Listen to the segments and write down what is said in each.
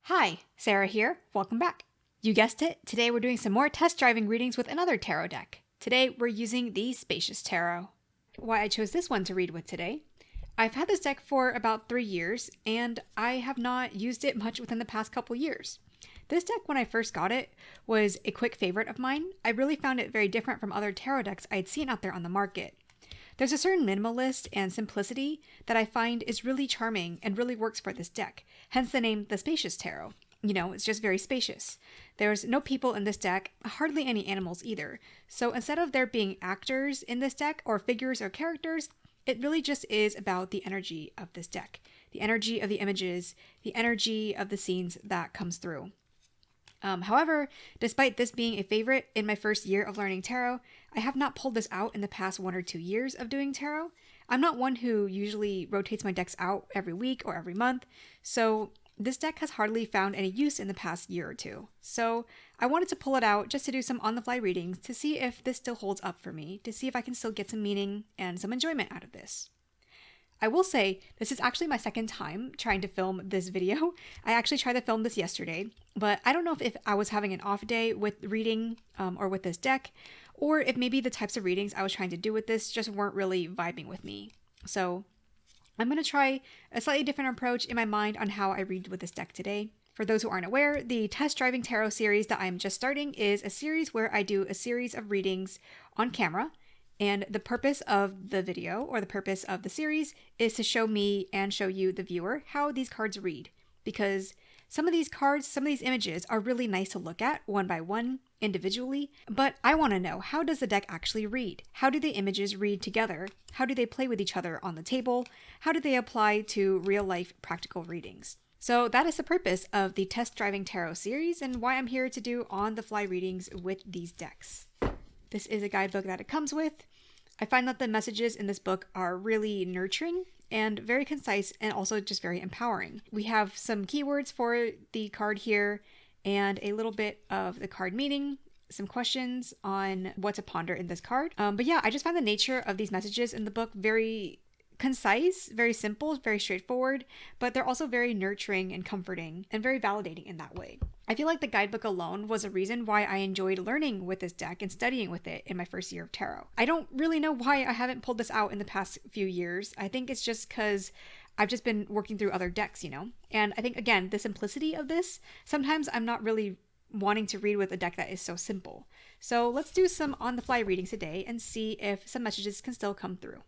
Hi, Sarah here. Welcome back. You guessed it, today we're doing some more test driving readings with another tarot deck. Today we're using the Spacious Tarot. Why I chose this one to read with today. I've had this deck for about 3 years, and I have not used it much within the past couple years. This deck, when I first got it, was a quick favorite of mine. I really found it very different from other tarot decks I had seen out there on the market. There's a certain minimalist and simplicity that I find is really charming and really works for this deck, hence the name the Spacious Tarot. You know, it's just very spacious. There's no people in this deck, hardly any animals either. So instead of there being actors in this deck, or figures or characters, it really just is about the energy of this deck. The energy of the images, the energy of the scenes that comes through. However, despite this being a favorite in my first year of learning tarot, I have not pulled this out in the past 1 or 2 years of doing tarot. I'm not one who usually rotates my decks out every week or every month, so this deck has hardly found any use in the past year or two. So I wanted to pull it out just to do some on-the-fly readings to see if this still holds up for me, to see if I can still get some meaning and some enjoyment out of this. I will say, this is actually my second time trying to film this video. I actually tried to film this yesterday, but I don't know if I was having an off day with reading or with this deck, or if maybe the types of readings I was trying to do with this just weren't really vibing with me. So I'm going to try a slightly different approach in my mind on how I read with this deck today. For those who aren't aware, the Test Driving Tarot series that I'm just starting is a series where I do a series of readings on camera. And the purpose of the video, or the purpose of the series, is to show me and show you, the viewer, how these cards read. Because some of these cards, some of these images are really nice to look at one by one, individually, but I want to know, how does the deck actually read? How do the images read together? How do they play with each other on the table? How do they apply to real-life practical readings? So that is the purpose of the Test Driving Tarot series, and why I'm here to do on-the-fly readings with these decks. This is a guidebook that it comes with. I find that the messages in this book are really nurturing and very concise, and also just very empowering. We have some keywords for the card here and a little bit of the card meaning, some questions on what to ponder in this card. But yeah, I just find the nature of these messages in the book very concise, very simple, very straightforward, but they're also very nurturing and comforting and very validating in that way. I feel like the guidebook alone was a reason why I enjoyed learning with this deck and studying with it in my first year of tarot. I don't really know why I haven't pulled this out in the past few years. I think it's just because I've just been working through other decks, you know? And I think, again, the simplicity of this, sometimes I'm not really wanting to read with a deck that is so simple. So let's do some on-the-fly readings today and see if some messages can still come through.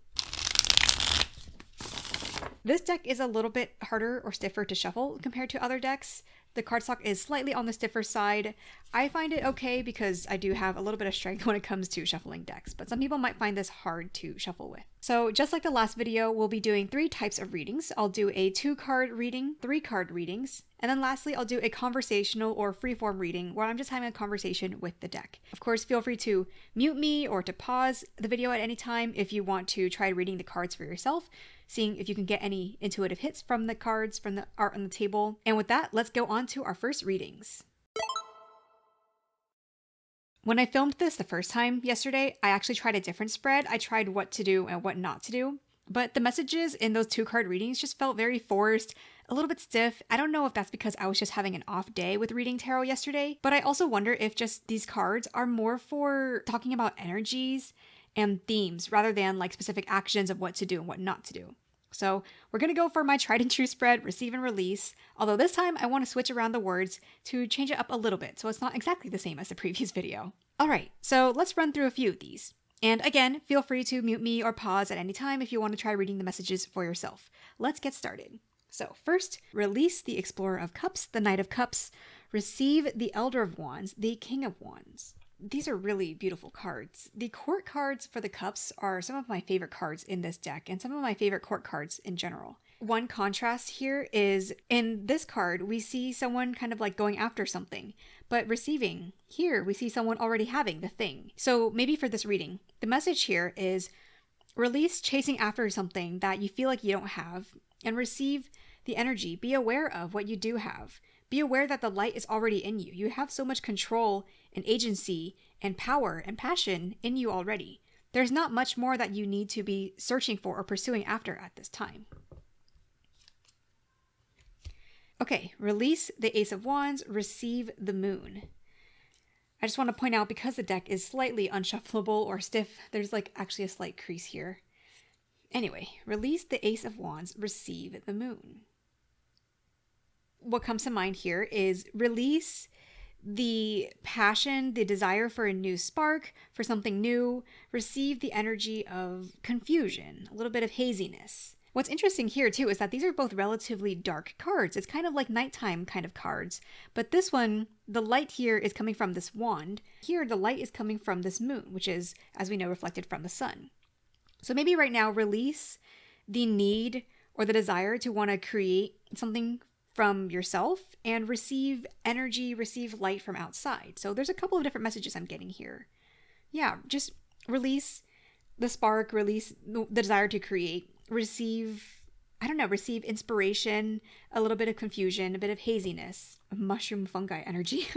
This deck is a little bit harder or stiffer to shuffle compared to other decks. The cardstock is slightly on the stiffer side. I find it okay because I do have a little bit of strength when it comes to shuffling decks, but some people might find this hard to shuffle with. So just like the last video, we'll be doing 3 types of readings. I'll do a 2-card reading, 3-card readings, and then lastly, I'll do a conversational or freeform reading where I'm just having a conversation with the deck. Of course, feel free to mute me or to pause the video at any time if you want to try reading the cards for yourself, seeing if you can get any intuitive hits from the cards, from the art on the table. And with that, let's go on to our first readings. When I filmed this the first time yesterday, I actually tried a different spread. I tried what to do and what not to do. But the messages in those 2-card readings just felt very forced, a little bit stiff. I don't know if that's because I was just having an off day with reading tarot yesterday, but I also wonder if just these cards are more for talking about energies and themes rather than like specific actions of what to do and what not to do. So we're going to go for my tried and true spread, receive and release, although this time I want to switch around the words to change it up a little bit so it's not exactly the same as the previous video. Alright, so let's run through a few of these. And again, feel free to mute me or pause at any time if you want to try reading the messages for yourself. Let's get started. So first, release the Explorer of Cups, the Knight of Cups, receive the Elder of Wands, the King of Wands. These are really beautiful cards. The court cards for the cups are some of my favorite cards in this deck and some of my favorite court cards in general. One contrast here is in this card, we see someone kind of like going after something, but receiving. Here, we see someone already having the thing. So maybe for this reading, the message here is release chasing after something that you feel like you don't have and receive the energy. Be aware of what you do have. Be aware that the light is already in you. You have so much control and agency and power and passion in you already. There's not much more that you need to be searching for or pursuing after at this time. Okay, release the Ace of Wands, receive the Moon. I just want to point out, because the deck is slightly unshuffleable or stiff, there's like actually a slight crease here. Anyway, release the Ace of Wands, receive the Moon. What comes to mind here is release the passion, the desire for a new spark, for something new. Receive the energy of confusion, a little bit of haziness. What's interesting here too is that these are both relatively dark cards. It's kind of like nighttime kind of cards. But this one, the light here is coming from this wand. Here, the light is coming from this moon, which is, as we know, reflected from the sun. So maybe right now, release the need or the desire to want to create something from yourself and receive energy, receive light from outside. So there's a couple of different messages I'm getting here. Yeah, just release the spark, release the desire to create, receive inspiration, a little bit of confusion, a bit of haziness, mushroom fungi energy.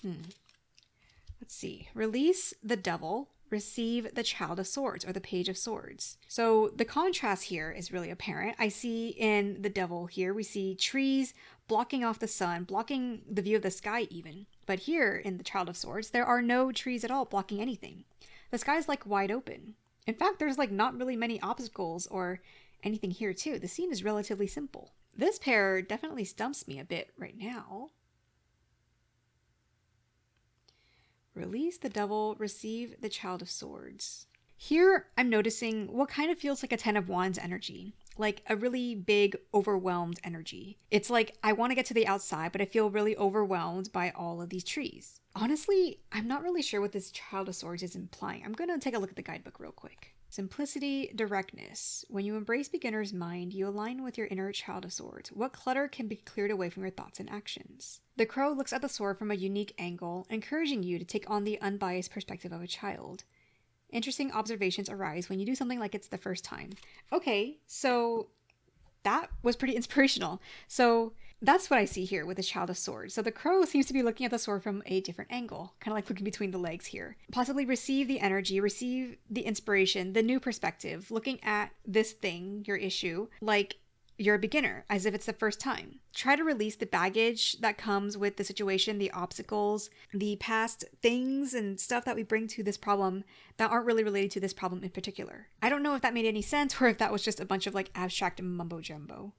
Let's see. Release the Devil, receive the Child of Swords, or the Page of Swords. So the contrast here is really apparent. I see in the Devil here, we see trees blocking off the sun, blocking the view of the sky even. But here in the Child of Swords, there are no trees at all blocking anything. The sky's like wide open. In fact, there's like not really many obstacles or anything here too. The scene is relatively simple. This pair definitely stumps me a bit right now. Release the Devil, receive the Child of Swords. Here, I'm noticing what kind of feels like a Ten of Wands energy, like a really big, overwhelmed energy. It's like I want to get to the outside, but I feel really overwhelmed by all of these trees. Honestly, I'm not really sure what this Child of Swords is implying. I'm going to take a look at the guidebook real quick. Simplicity, directness. When you embrace beginner's mind, you align with your inner Child of Swords. What clutter can be cleared away from your thoughts and actions? The crow looks at the sword from a unique angle, encouraging you to take on the unbiased perspective of a child. Interesting observations arise when you do something like it's the first time. Okay, so that was pretty inspirational. So that's what I see here with the Child of Swords. So the crow seems to be looking at the sword from a different angle, kind of like looking between the legs here. Possibly receive the energy, receive the inspiration, the new perspective, looking at this thing, your issue, like you're a beginner, as if it's the first time. Try to release the baggage that comes with the situation, the obstacles, the past things and stuff that we bring to this problem that aren't really related to this problem in particular. I don't know if that made any sense or if that was just a bunch of like abstract mumbo jumbo.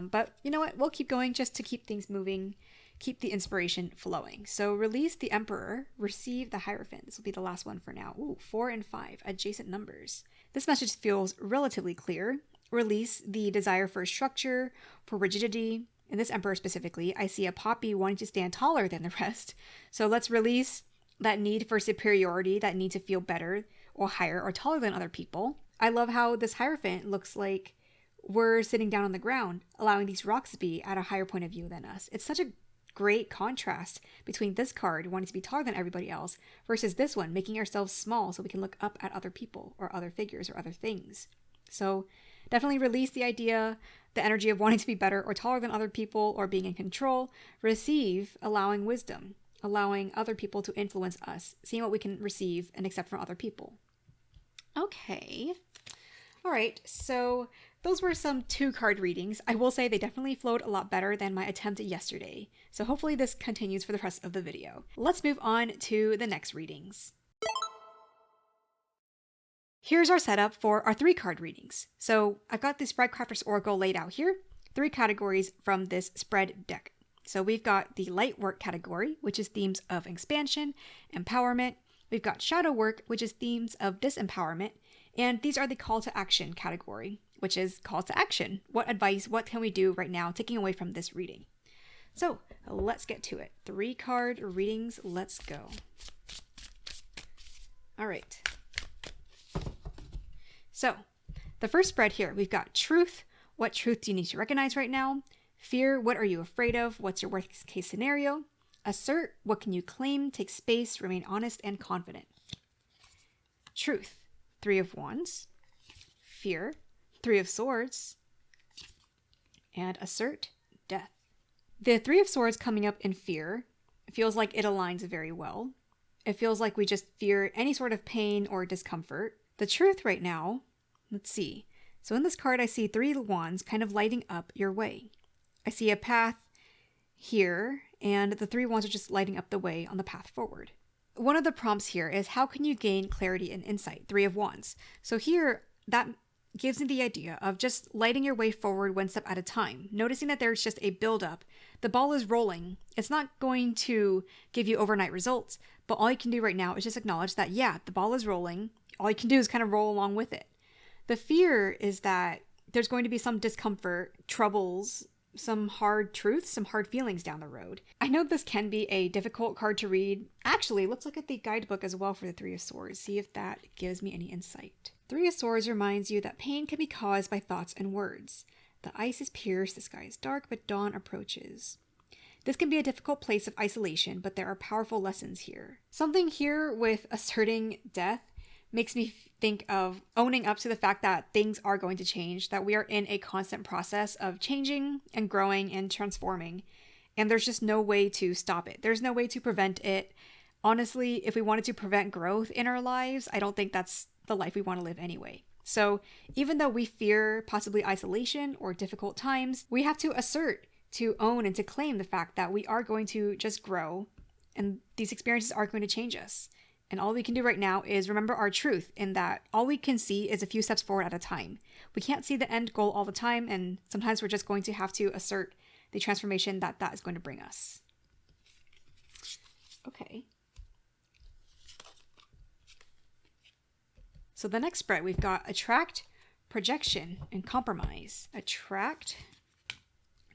But you know what? We'll keep going just to keep things moving, keep the inspiration flowing. So release the Emperor, receive the Hierophant. This will be the last one for now. Ooh, 4 and 5, adjacent numbers. This message feels relatively clear. Release the desire for structure, for rigidity. In this Emperor specifically, I see a poppy wanting to stand taller than the rest. So let's release that need for superiority, that need to feel better or higher or taller than other people. I love how this Hierophant looks like we're sitting down on the ground, allowing these rocks to be at a higher point of view than us. It's such a great contrast between this card wanting to be taller than everybody else versus this one making ourselves small so we can look up at other people or other figures or other things. So definitely release the idea, the energy of wanting to be better or taller than other people or being in control. Receive, allowing wisdom, allowing other people to influence us, seeing what we can receive and accept from other people. Okay. All right, so those were some 2-card readings. I will say they definitely flowed a lot better than my attempt yesterday. So hopefully this continues for the rest of the video. Let's move on to the next readings. Here's our setup for our 3-card readings. So I've got the Spreadcrafter's Oracle laid out here, 3 categories from this spread deck. So we've got the light work category, which is themes of expansion, empowerment. We've got shadow work, which is themes of disempowerment. And these are the call to action category, which is call to action. What advice, what can we do right now, taking away from this reading? So let's get to it. 3-card readings, let's go. All right. So the first spread here, we've got truth. What truth do you need to recognize right now? Fear, what are you afraid of? What's your worst case scenario? Assert, what can you claim? Take space, remain honest and confident. Truth, 3 of Wands. Fear, 3 of Swords. And assert, death. The 3 of Swords coming up in fear feels like it aligns very well. It feels like we just fear any sort of pain or discomfort. The truth right now, let's see. So in this card, I see 3 Wands kind of lighting up your way. I see a path here, and the 3 wands are just lighting up the way on the path forward. One of the prompts here is, how can you gain clarity and insight? 3 of wands. So here, that gives me the idea of just lighting your way forward one step at a time, noticing that there's just a buildup. The ball is rolling. It's not going to give you overnight results, but all you can do right now is just acknowledge that, yeah, the ball is rolling. All you can do is kind of roll along with it. The fear is that there's going to be some discomfort, troubles, some hard truths, some hard feelings down the road. I know this can be a difficult card to read. Actually, let's look at the guidebook as well for the 3 of Swords, see if that gives me any insight. 3 of Swords reminds you that pain can be caused by thoughts and words. The ice is pierced, the sky is dark, but dawn approaches. This can be a difficult place of isolation, but there are powerful lessons here. Something here with asserting death makes me think of owning up to the fact that things are going to change, that we are in a constant process of changing and growing and transforming, and there's just no way to stop it. There's no way to prevent it. Honestly, if we wanted to prevent growth in our lives, I don't think that's the life we want to live anyway. So even though we fear possibly isolation or difficult times, we have to assert, to own, and to claim the fact that we are going to just grow, and these experiences are going to change us. And all we can do right now is remember our truth, in that all we can see is a few steps forward at a time. We can't see the end goal all the time, and sometimes we're just going to have to assert the transformation that is going to bring us. Okay. So the next spread, we've got attract, projection, and compromise. Attract,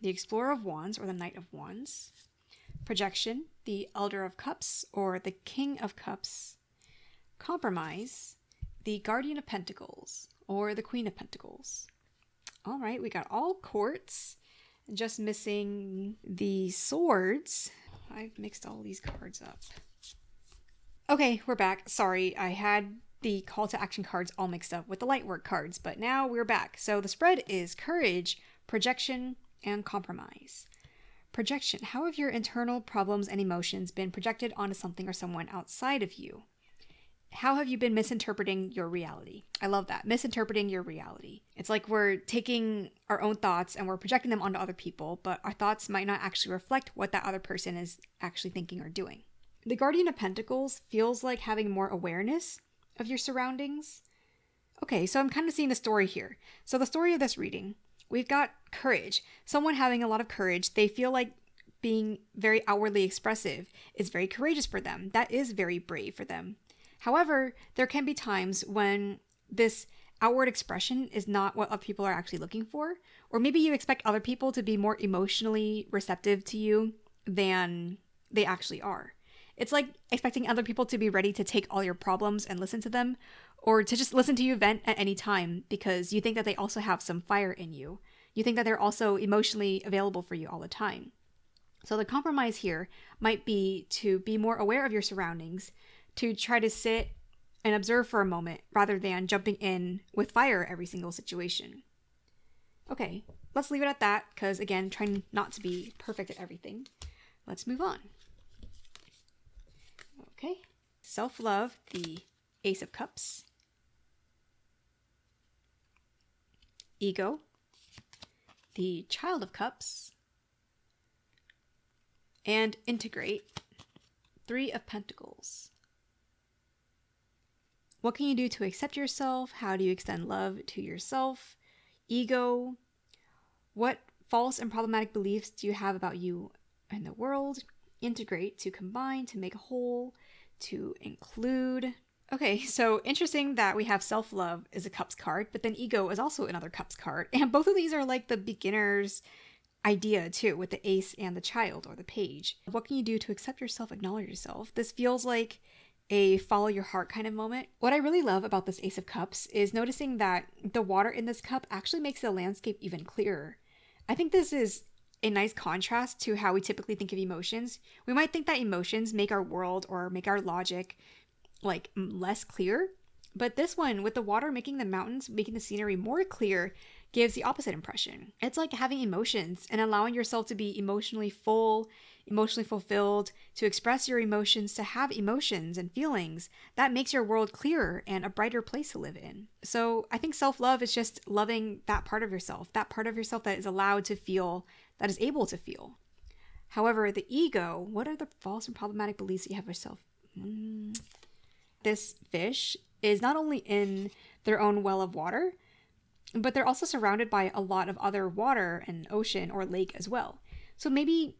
the Explorer of Wands or the Knight of Wands. Projection, the Elder of Cups or the King of Cups. Compromise, the Guardian of Pentacles or the Queen of Pentacles. All right, we got all courts, just missing the swords. I've mixed all these cards up. Okay, we're back. Sorry, I had the call to action cards all mixed up with the light work cards, but now we're back. So the spread is courage, projection, and compromise. Projection. How have your internal problems and emotions been projected onto something or someone outside of you? How have you been misinterpreting your reality? I love that. Misinterpreting your reality. It's like we're taking our own thoughts and we're projecting them onto other people, but our thoughts might not actually reflect what that other person is actually thinking or doing. The Guardian of Pentacles feels like having more awareness of your surroundings. Okay, so I'm kind of seeing the story here. So the story of this reading, we've got courage. Someone having a lot of courage. They feel like being very outwardly expressive is very courageous for them. That is very brave for them. However, there can be times when this outward expression is not what other people are actually looking for. Or maybe you expect other people to be more emotionally receptive to you than they actually are. It's like expecting other people to be ready to take all your problems and listen to them, or to just listen to you vent at any time because you think that they also have some fire in you. You think that they're also emotionally available for you all the time. So the compromise here might be to be more aware of your surroundings, to try to sit and observe for a moment rather than jumping in with fire every single situation. Okay, let's leave it at that because, again, trying not to be perfect at everything. Let's move on. Okay, self-love, the Ace of Cups. Ego, the Child of Cups. And integrate, Three of Pentacles. What can you do to accept yourself? How do you extend love to yourself? Ego, what false and problematic beliefs do you have about you and the world? Integrate, to combine, to make a whole, to include. Okay, so interesting that we have self-love as a Cups card, but then ego is also another Cups card. And both of these are like the beginner's idea too, with the Ace and the Child or the Page. What can you do to accept yourself, acknowledge yourself? This feels like a follow your heart kind of moment. What I really love about this Ace of Cups is noticing that the water in this cup actually makes the landscape even clearer. I think this is a nice contrast to how we typically think of emotions. We might think that emotions make our world or make our logic like less clear, but this one with the water making the mountains, making the scenery more clear, gives the opposite impression. It's like having emotions and allowing yourself to be emotionally full, emotionally fulfilled, to express your emotions, to have emotions and feelings. That makes your world clearer and a brighter place to live in. So I think self-love is just loving that part of yourself that is allowed to feel that is able to feel. However, the ego, what are the false and problematic beliefs that you have of yourself? This fish is not only in their own well of water, but they're also surrounded by a lot of other water and ocean or lake as well. So maybe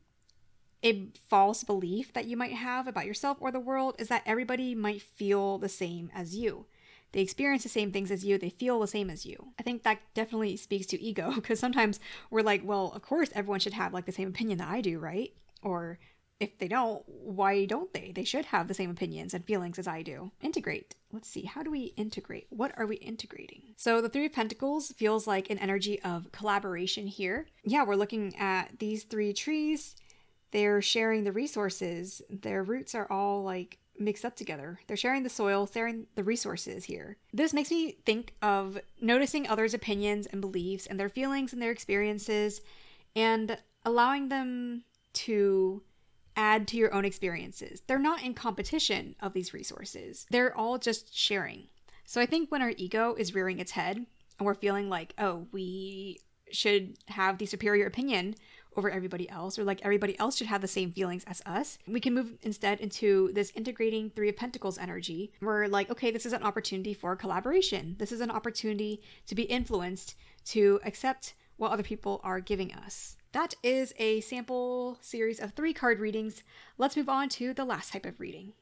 a false belief that you might have about yourself or the world is that everybody might feel the same as you. They experience the same things as you. They feel the same as you. I think that definitely speaks to ego, because sometimes we're like, well, of course everyone should have like the same opinion that I do, right? Or if they don't, why don't they? They should have the same opinions and feelings as I do. Integrate. Let's see. How do we integrate? What are we integrating? So the Three of Pentacles feels like an energy of collaboration here. Yeah, we're looking at these three trees. They're sharing the resources. Their roots are all like mixed up together. They're sharing the soil, sharing the resources here. This makes me think of noticing others' opinions and beliefs and their feelings and their experiences and allowing them to add to your own experiences. They're not in competition of these resources. They're all just sharing. So I think when our ego is rearing its head and we're feeling like, oh, we should have the superior opinion over everybody else, or like everybody else should have the same feelings as us, we can move instead into this integrating Three of Pentacles energy. We're like, okay, this is an opportunity for collaboration. This is an opportunity to be influenced, to accept what other people are giving us. That is a sample series of 3 card readings. Let's move on to the last type of reading.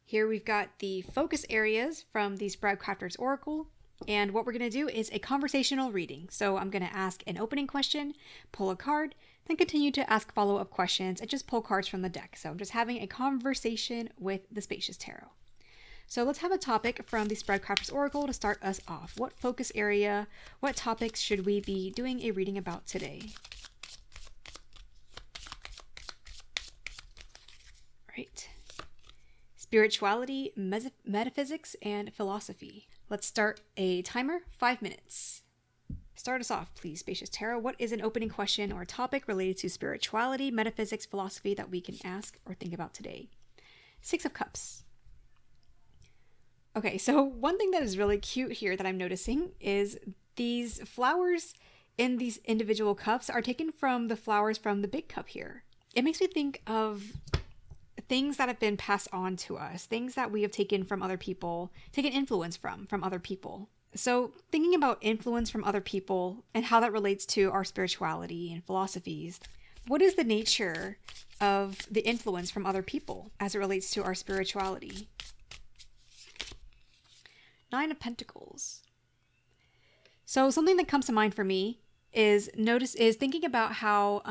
Here we've got the focus areas from the Sprout Crafter's Oracle. And what we're going to do is a conversational reading. So I'm going to ask an opening question, pull a card, then continue to ask follow-up questions and just pull cards from the deck. So I'm just having a conversation with the Spacious Tarot. So let's have a topic from the Sprout Crafter's Oracle to start us off. What focus area, what topics should we be doing a reading about today? All right. Spirituality, metaphysics, and philosophy. Let's start a timer, 5 minutes. Start us off, please, Spacious Tarot. What is an opening question or topic related to spirituality, metaphysics, philosophy that we can ask or think about today? 6 of Cups. Okay, so one thing that is really cute here that I'm noticing is these flowers in these individual cups are taken from the flowers from the big cup here. It makes me think of things that have been passed on to us, things that we have taken from other people, taken influence from other people. So thinking about influence from other people and how that relates to our spirituality and philosophies, what is the nature of the influence from other people as it relates to our spirituality? 9 of Pentacles. So something that comes to mind for me is thinking about how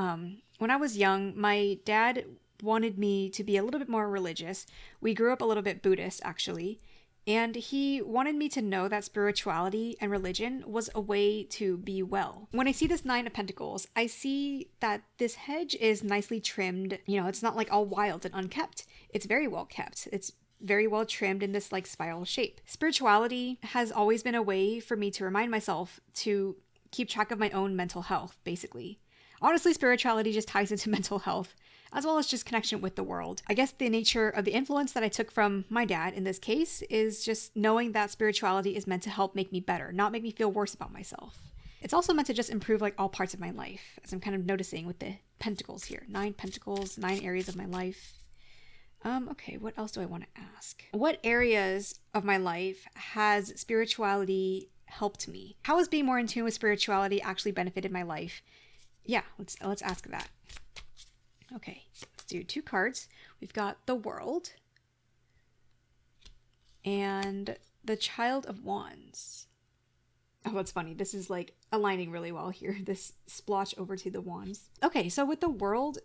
when I was young, my dad wanted me to be a little bit more religious. We grew up a little bit Buddhist, actually, and he wanted me to know that spirituality and religion was a way to be well. When I see this 9 of Pentacles, I see that this hedge is nicely trimmed. You know, it's not like all wild and unkept. It's very well kept. It's very well trimmed in this like spiral shape. Spirituality has always been a way for me to remind myself to keep track of my own mental health, basically. Honestly, spirituality just ties into mental health, as well as just connection with the world. I guess the nature of the influence that I took from my dad in this case is just knowing that spirituality is meant to help make me better, not make me feel worse about myself. It's also meant to just improve like all parts of my life, as I'm kind of noticing with the pentacles here. 9 pentacles, 9 areas of my life. Okay, what else do I want to ask? What areas of my life has spirituality helped me? How has being more in tune with spirituality actually benefited my life? Yeah, let's ask that. Okay, let's do 2 cards. We've got the World and the Child of Wands. Oh, that's funny. This is like aligning really well here. This splotch over to the Wands. Okay, so with the World,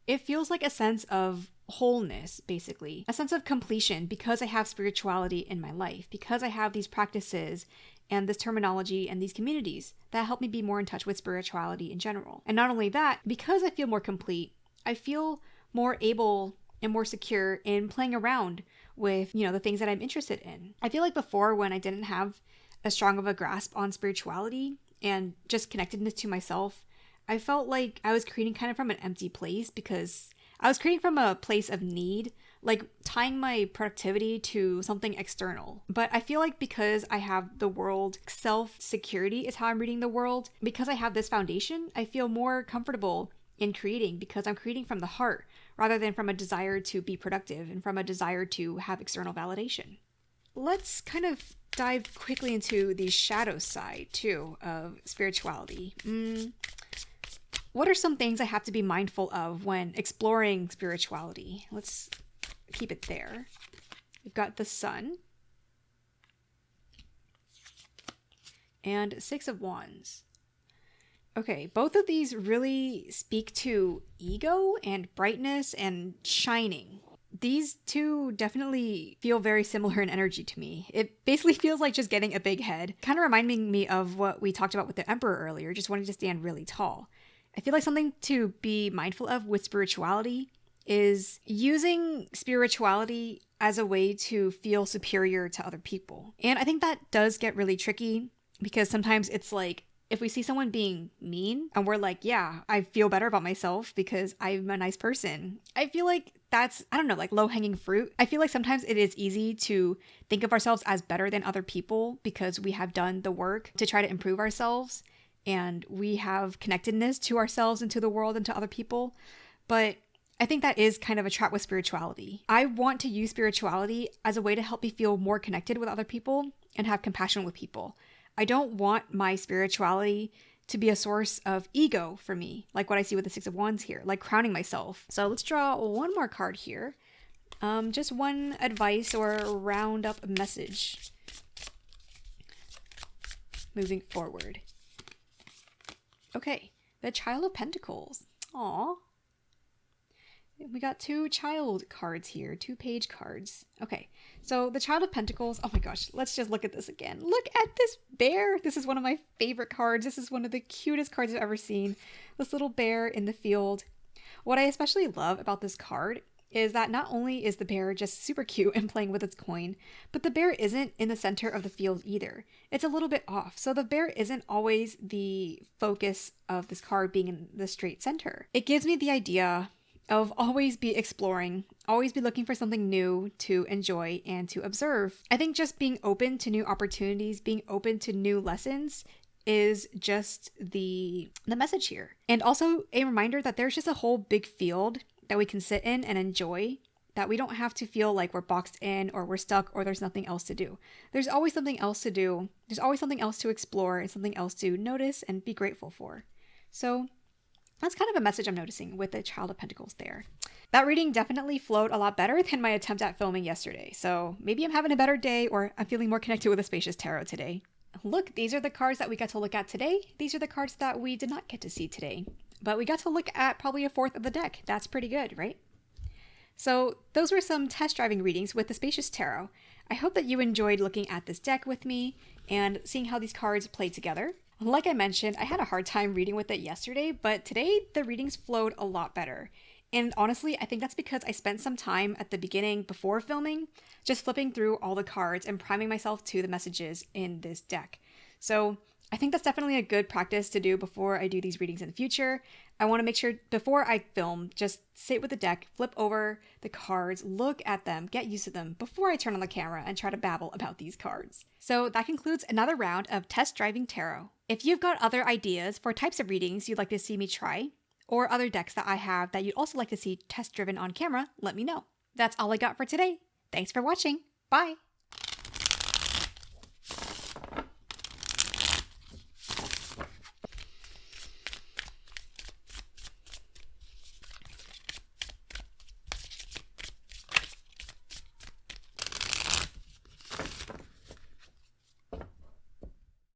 it feels like a sense of wholeness, basically. A sense of completion because I have spirituality in my life, because I have these practices and this terminology and these communities that help me be more in touch with spirituality in general. And not only that, because I feel more complete, I feel more able and more secure in playing around with, the things that I'm interested in. I feel like before, when I didn't have as strong of a grasp on spirituality and just connectedness to myself, I felt like I was creating kind of from an empty place because I was creating from a place of need like tying my productivity to something external. But I feel like because I have the world, self-security is how I'm reading the world. Because I have this foundation, I feel more comfortable in creating because I'm creating from the heart rather than from a desire to be productive and from a desire to have external validation. Let's kind of dive quickly into the shadow side too of spirituality. What are some things I have to be mindful of when exploring spirituality? Let's keep it there. We've got the Sun and Six of Wands. Okay, both of these really speak to ego and brightness and shining. These two definitely feel very similar in energy to me. It basically feels like just getting a big head, kind of reminding me of what we talked about with the Emperor earlier, just wanting to stand really tall. I feel like something to be mindful of with spirituality is using spirituality as a way to feel superior to other people. And I think that does get really tricky because sometimes it's like, if we see someone being mean and we're like, yeah, I feel better about myself because I'm a nice person. I feel like that's, I don't know, like low-hanging fruit. I feel like sometimes it is easy to think of ourselves as better than other people because we have done the work to try to improve ourselves and we have connectedness to ourselves and to the world and to other people. But I think that is kind of a trap with spirituality. I want to use spirituality as a way to help me feel more connected with other people and have compassion with people. I don't want my spirituality to be a source of ego for me, like what I see with the Six of Wands here, like crowning myself. So let's draw one more card here. Just one advice or round up message moving forward. Okay, the Child of Pentacles. Aw. We got two child cards here, 2-page cards. Okay, so the Child of Pentacles, oh my gosh, let's just look at this again. Look at this bear. This is one of my favorite cards. This is one of the cutest cards I've ever seen. This little bear in the field. What I especially love about this card is that not only is the bear just super cute and playing with its coin, but the bear isn't in the center of the field either. It's a little bit off. So the bear isn't always the focus of this card being in the straight center. It gives me the idea of always be exploring, always be looking for something new to enjoy and to observe. I think just being open to new opportunities, being open to new lessons is just the message here. And also a reminder that there's just a whole big field that we can sit in and enjoy, that we don't have to feel like we're boxed in or we're stuck or there's nothing else to do. There's always something else to do. There's always something else to explore and something else to notice and be grateful for. So that's kind of a message I'm noticing with the Child of Pentacles there. That reading definitely flowed a lot better than my attempt at filming yesterday. So maybe I'm having a better day or I'm feeling more connected with the Spacious Tarot today. Look, these are the cards that we got to look at today. These are the cards that we did not get to see today. But we got to look at probably a fourth of the deck. That's pretty good, right? So those were some test driving readings with the Spacious Tarot. I hope that you enjoyed looking at this deck with me and seeing how these cards play together. Like I mentioned, I had a hard time reading with it yesterday, but today the readings flowed a lot better. And honestly, I think that's because I spent some time at the beginning before filming, just flipping through all the cards and priming myself to the messages in this deck. So I think that's definitely a good practice to do before I do these readings in the future. I want to make sure before I film, just sit with the deck, flip over the cards, look at them, get used to them before I turn on the camera and try to babble about these cards. So that concludes another round of Test Driving Tarot. If you've got other ideas for types of readings you'd like to see me try, or other decks that I have that you'd also like to see test driven on camera, let me know. That's all I got for today. Thanks for watching. Bye!